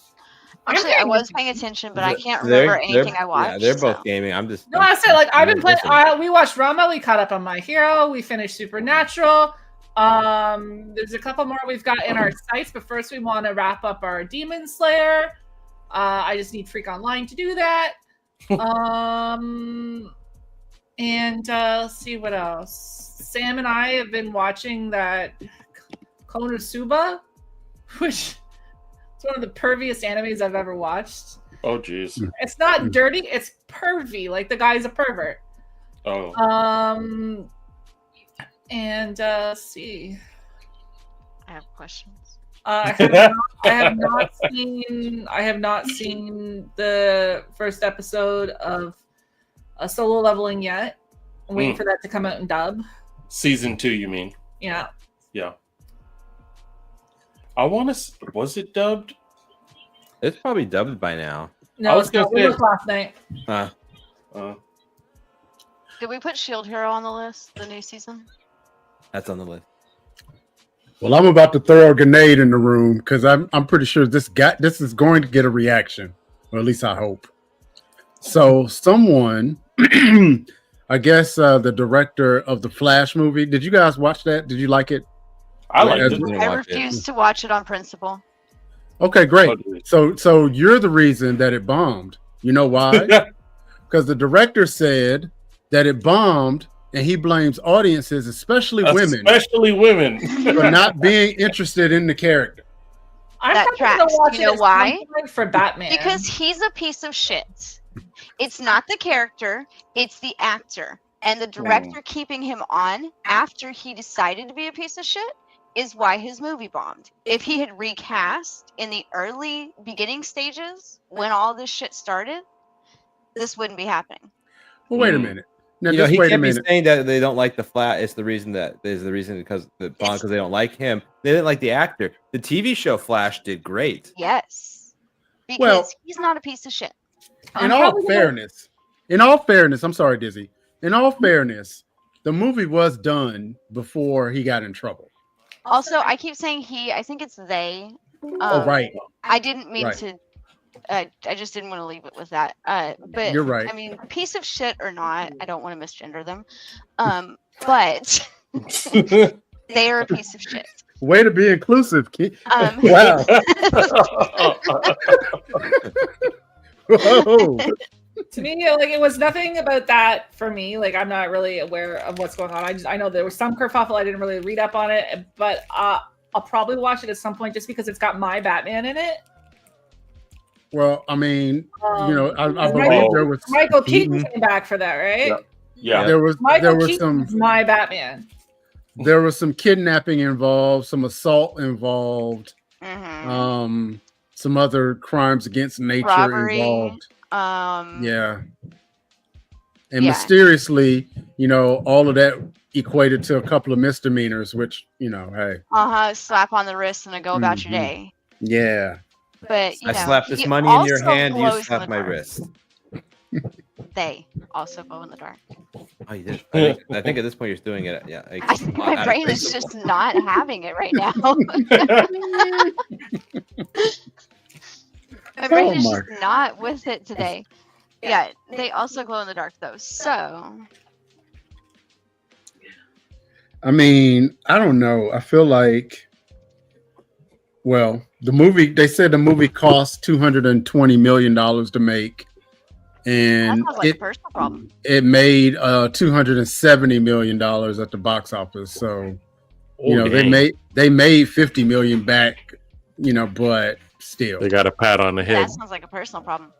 Actually, I was paying attention, but I can't remember anything I watched. Yeah, they're both gaming. I'm just. No, I said like I've been playing. We watched Roma. We caught up on My Hero. We finished Supernatural. There's a couple more we've got in our sights, but first we want to wrap up our Demon Slayer. I just need Freak Online to do that. And let's see what else. Sam and I have been watching that Konosuba, which is one of the perviest animes I've ever watched. Oh, jeez. It's not dirty, it's pervy. Like the guy's a pervert. Oh. And let's see. I have questions. I have not seen the first episode of Solo Leveling yet. I'm waiting for that to come out in dub. Season 2, you mean? Yeah. Yeah. Was it dubbed? It's probably dubbed by now. No, it's not. We looked last night. Did we put Shield Hero on the list? The new season? That's on the list. Well, I'm about to throw a grenade in the room because I'm pretty sure this is going to get a reaction, or at least I hope. So someone, I guess the director of the Flash movie. Did you guys watch that? Did you like it? I liked it. I refused to watch it on principle. Okay, great. So you're the reason that it bombed. You know why? Because the director said that it bombed, and he blames audiences, especially women, for not being interested in the character. That tracks. You know why? For Batman. Because he's a piece of shit. It's not the character, it's the actor. And the director keeping him on after he decided to be a piece of shit is why his movie bombed. If he had recast in the early beginning stages when all this shit started, this wouldn't be happening. Well, wait a minute. Now, You know, just he wait a can't be minute. saying that they don't like the Flash. It's the reason because they don't like him. They didn't like the actor. The TV show Flash did great. Yes. Because Well- he's not a piece of shit. In all fairness, I'm sorry, Dizzy. In all fairness, the movie was done before he got in trouble. Also, I keep saying he, I think it's they. Oh, right. I didn't mean Right. to. I just didn't want to leave it with that. But You're right. I mean, piece of shit or not, I don't want to misgender them. But they are a piece of shit. Way to be inclusive, kid. Wow. Whoa. To me, like it was nothing about that for me. Like I'm not really aware of what's going on. I know there was some kerfuffle. I didn't really read up on it, but I'll probably watch it at some point just because it's got my Batman in it. Well, I mean, I believe there was Michael Keaton came back for that, right? Yeah. There was Keaton's my Batman. There was some kidnapping involved, some assault involved, some other crimes against nature Robbery, involved. Yeah. And mysteriously, all of that equated to a couple of misdemeanors, which, hey. Slap on the wrist and a go about your day. Yeah. But I slap this money in your hand, you slap my wrist. They also glow in the dark. Oh, you did. I think at this point you're doing it. Yeah. I think my brain is just not having it right now. My brain is just not with it today. Yeah, they also glow in the dark though. So I mean, I don't know. I feel like, well, the movie, they said the movie cost $220 million to make. And that sounds like a personal problem. it made $270 million at the box office. So, they made 50 million back, but still. They got a pat on the head. That sounds like a personal problem.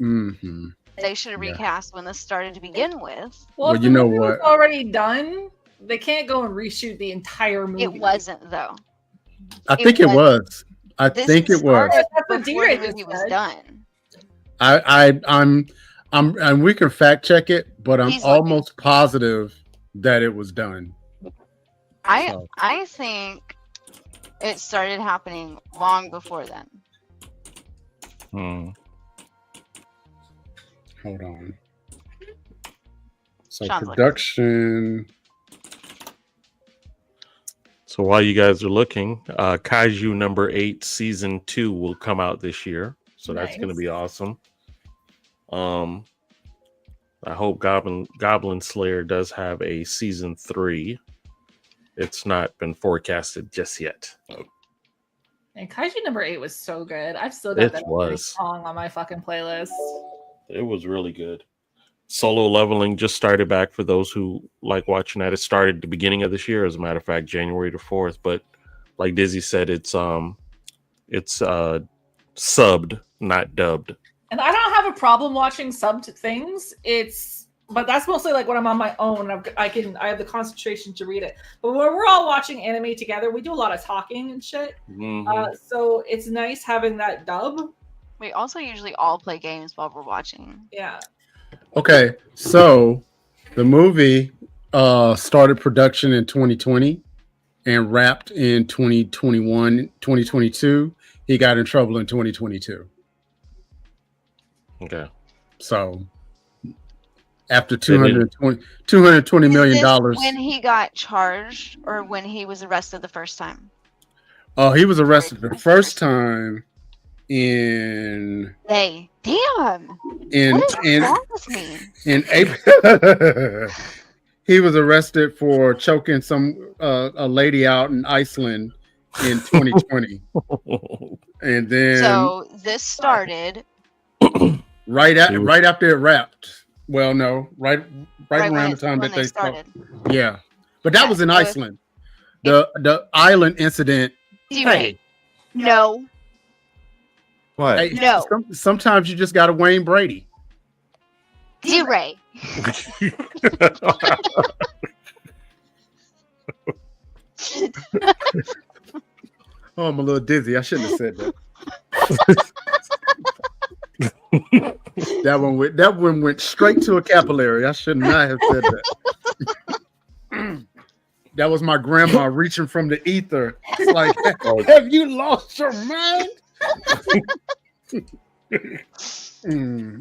Mm-hmm. They should have recast when this started to begin with. Well, if the movie was already done, they can't go and reshoot the entire movie. It wasn't though. I think it was. I think it was. That's what Before DRay the movie was said. done. And we can fact check it, but I'm He's almost positive that it was done. I think it started happening long before then. Hold on. So Sounds production. So while you guys are looking, Kaiju number 8 season 2 will come out this year. So that's going to be awesome. I hope Goblin Slayer does have a season 3. It's not been forecasted just yet. And Kaiju number 8 was so good. I've still got It that was. song on my fucking playlist. It was really good. Solo Leveling just started back for those who like watching that. It started at the beginning of this year, as a matter of fact, January the 4th. But like Dizzy said, it's subbed, not dubbed. And I don't have a problem watching subbed things. But that's mostly like when I'm on my own. I have the concentration to read it. But when we're all watching anime together, we do a lot of talking and shit. Mm-hmm. So it's nice having that dub. We also usually all play games while we're watching. Yeah. Okay, so the movie started production in 2020 and wrapped in 2022. He got in trouble in 2022. Okay. So after $220 million. When he got charged or when he was arrested the first time? Oh, he was arrested the first time in Damn. In what is wrong with me? In April. He was arrested for choking a lady out in Iceland in 2020. And then so this started right after it wrapped. Well, no, right around the time that they started. Yeah. But that was in Iceland. The island incident. Hey. No. What? Hey, no. Sometimes you just got to Wayne Brady. DRay. Oh, I'm a little dizzy. I shouldn't have said that. That one went straight to a capillary. I should not have said that. That was my grandma reaching from the ether. It's like, have you lost your mind?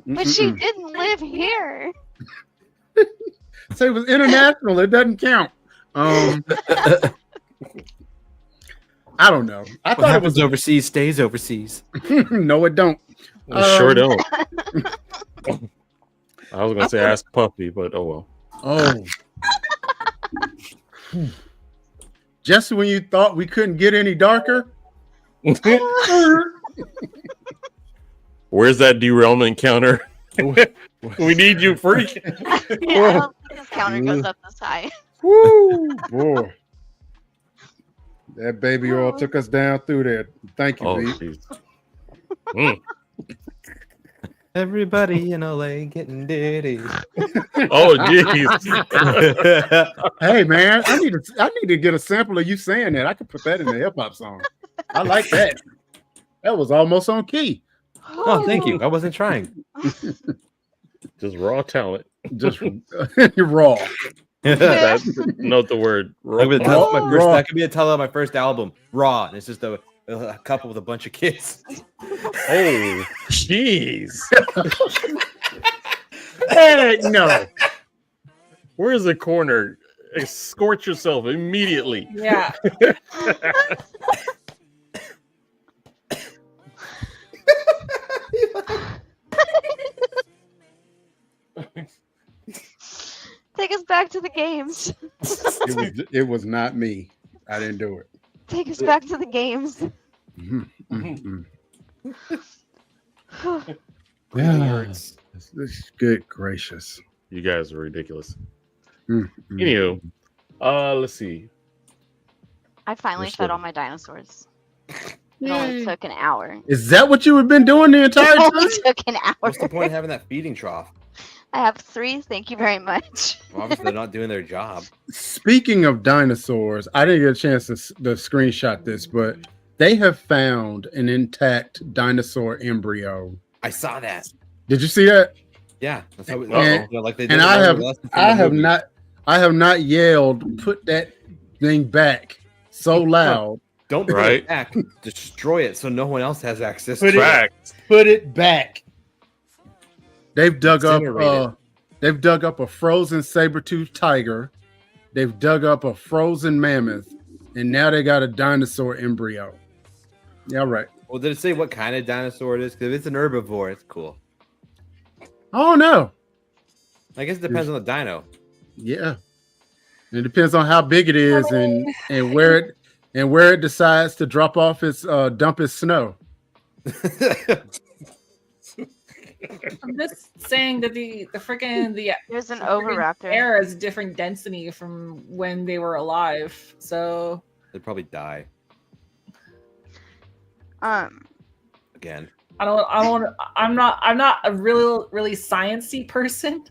But she didn't live here. So it was international. It doesn't count. I don't know. I thought it was overseas stays overseas. No, it don't. Sure don't. I was gonna say ask Puffy, but oh well. Oh. Just when you thought we couldn't get any darker. Where's that derailment counter? We need you, freak. Yeah, I don't think this counter goes up this high. Woo, boy. That baby oil took us down through there. Thank you, B. Everybody in LA getting dirty. Oh, jeez. Hey, man, I need to get a sample of you saying that. I could put that in the hip hop song. I like that. That was almost on key. Oh, thank you. I wasn't trying. Just raw talent. Just raw. Note the word raw. That could be a title of my first album. Raw. And it's just a couple with a bunch of kids. Oh, jeez. Heck no. Where's the corner? Escort yourself immediately. Yeah. Take us back to the games. It was not me. I didn't do it. Take us back to the games. Yeah. Good gracious. You guys are ridiculous. Mm. Anywho, let's see. I finally Just fed a- all my dinosaurs. It only took an hour. Is that what you have been doing the entire It only time? took an hour. What's the point of having that feeding trough? I have 3. Thank you very much. Well, obviously, they're not doing their job. Speaking of dinosaurs, I didn't get a chance to screenshot this, but they have found an intact dinosaur embryo. I saw that. Did you see that? Yeah, that's how like they did. And in I the have, lesson from I the have movie. not yelled, "Put that thing back!" so loud. Don't put Right. it back. Destroy it so no one else has access Put to it- it. Fact. Put it back. They've dug up. Incinerate it. They've dug up a frozen saber-toothed tiger. They've dug up a frozen mammoth, and now they got a dinosaur embryo. Yeah, right. Well, did it say what kind of dinosaur it is? Because if it's an herbivore, it's cool. Oh no. I guess it depends on the dino. Yeah. It depends on how big it is and where it decides to drop off its dump its snow. I'm just saying that the freaking There's an freaking Oviraptor. air is different density from when they were alive. So They'd probably die again. I'm not a really sciencey person,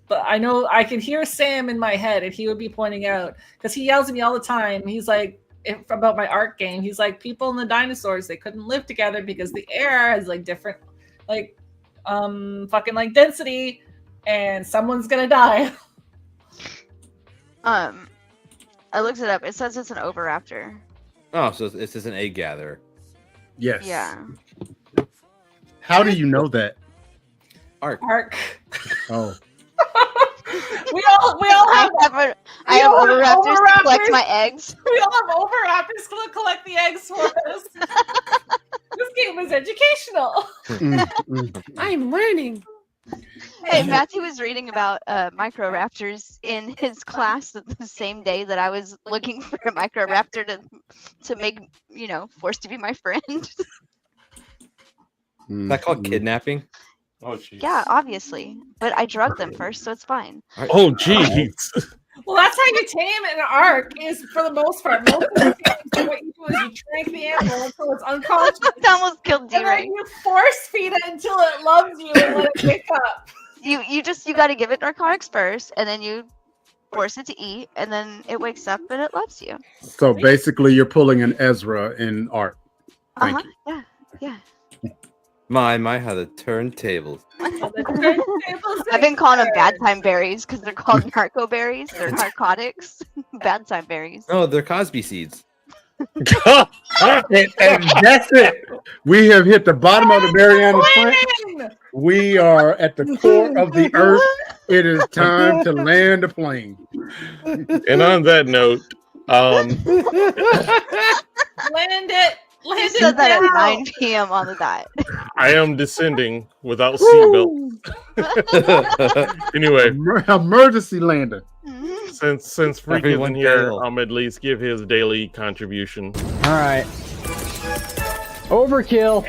but I know I can hear Sam in my head, and he would be pointing out because he yells at me all the time. He's like about my art game. He's like, people and the dinosaurs, they couldn't live together because the air has like different fucking like density, and someone's gonna die. I looked it up. It says it's an Oviraptor. Oh, so it's just an egg gatherer. Yes. Yeah. How do you know that? Arc. Oh. we all have I have all have Oviraptors to collect Oviraptors. my eggs. we all have Oviraptors to collect the eggs for us. This game is educational. I'm learning. Hey, Matthew was reading about Microraptors in his class the same day that I was looking for a Microraptor to make, forced to be my friend. Is that called kidnapping? Oh, jeez. Yeah, obviously. But I drugged them first, so it's fine. Oh, jeez. Well, that's how you tame an arc. Is for the most part. Most of the games, what you do is you trank the animal until it's unconscious, That almost killed and then DRay. you force feed it until it loves you and let it wake up. You got to give it narcotics first, and then you force it to eat, and then it wakes up and it loves you. So basically you're pulling an Ezra in art. Thank you. Yeah, yeah. My, how the turntables. I've been calling them bad time berries because they're called narco berries. They're narcotics. Bad time berries. Oh, they're Cosby seeds. And that's it. We have hit the bottom of the Mariana Trench. We are at the core of the earth. It is time to land a plane. And on that note, Land it. You Land said it that at now. 9 p.m. on the dot. I am descending without seatbelt. Anyway, Emergency landing. since Freak Everyone isn't here, bail. I'm at least give his daily contribution. All right. Overkill.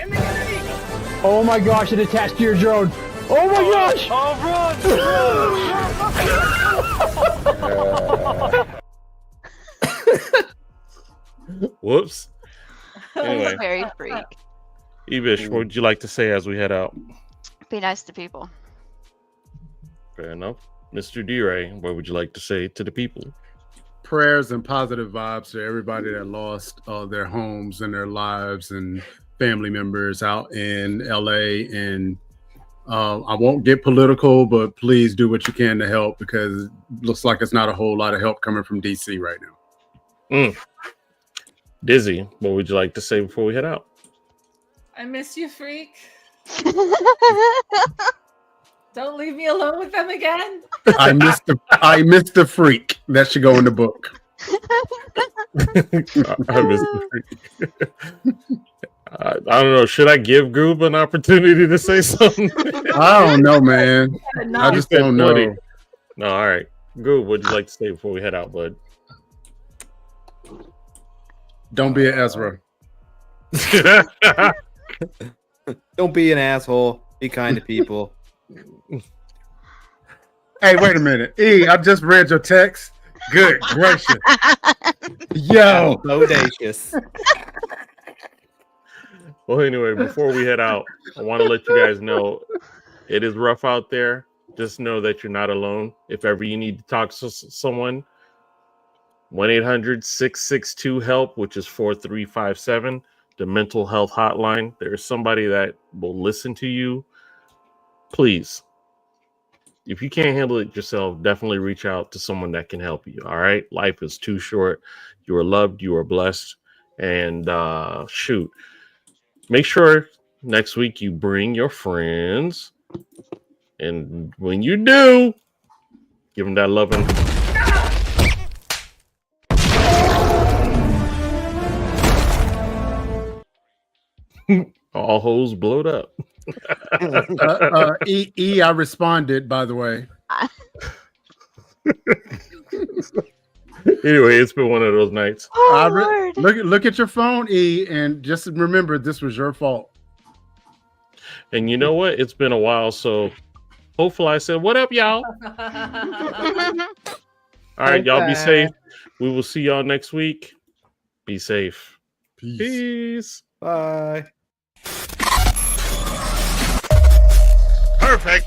Oh my gosh, it attached to your drone. Oh my gosh! Whoops. He's Anyway, very freak. Ebish, what would you like to say as we head out? Be nice to people. Fair enough. Mr. DRay, what would you like to say to the people? Prayers and positive vibes to everybody that lost their homes and their lives and family members out in LA. And I won't get political, but please do what you can to help because it looks like it's not a whole lot of help coming from DC right now. Dizzy, what would you like to say before we head out? I miss you, freak. Don't leave me alone with them again. I missed the freak. That should go in the book. I missed the freak. I don't know. Should I give Goob an opportunity to say something? I don't know, man. I just said don't know. No, all right. Goob, what'd you like to say before we head out, bud? Don't be an Ezra. Don't be an asshole. Be kind to people. Hey, wait a minute. I just read your text. Good gracious. Yo. Bodacious. Well, anyway, before we head out, I want to let you guys know it is rough out there. Just know that you're not alone. If ever you need to talk to someone, 1-800-662-HELP, which is 4357, the mental health hotline. There's somebody that will listen to you. Please, if you can't handle it yourself, definitely reach out to someone that can help you. All right. Life is too short. You are loved. You are blessed. And shoot, make sure next week you bring your friends. And when you do, give them that loving. All hoes blowed up. I responded, by the way. Anyway, it's been one of those nights. Look at your phone, and just remember this was your fault. And you know what? It's been a while, so hopefully I said, "What up, y'all?" All right, y'all be safe. We will see y'all next week. Be safe. Peace. Bye. Perfect.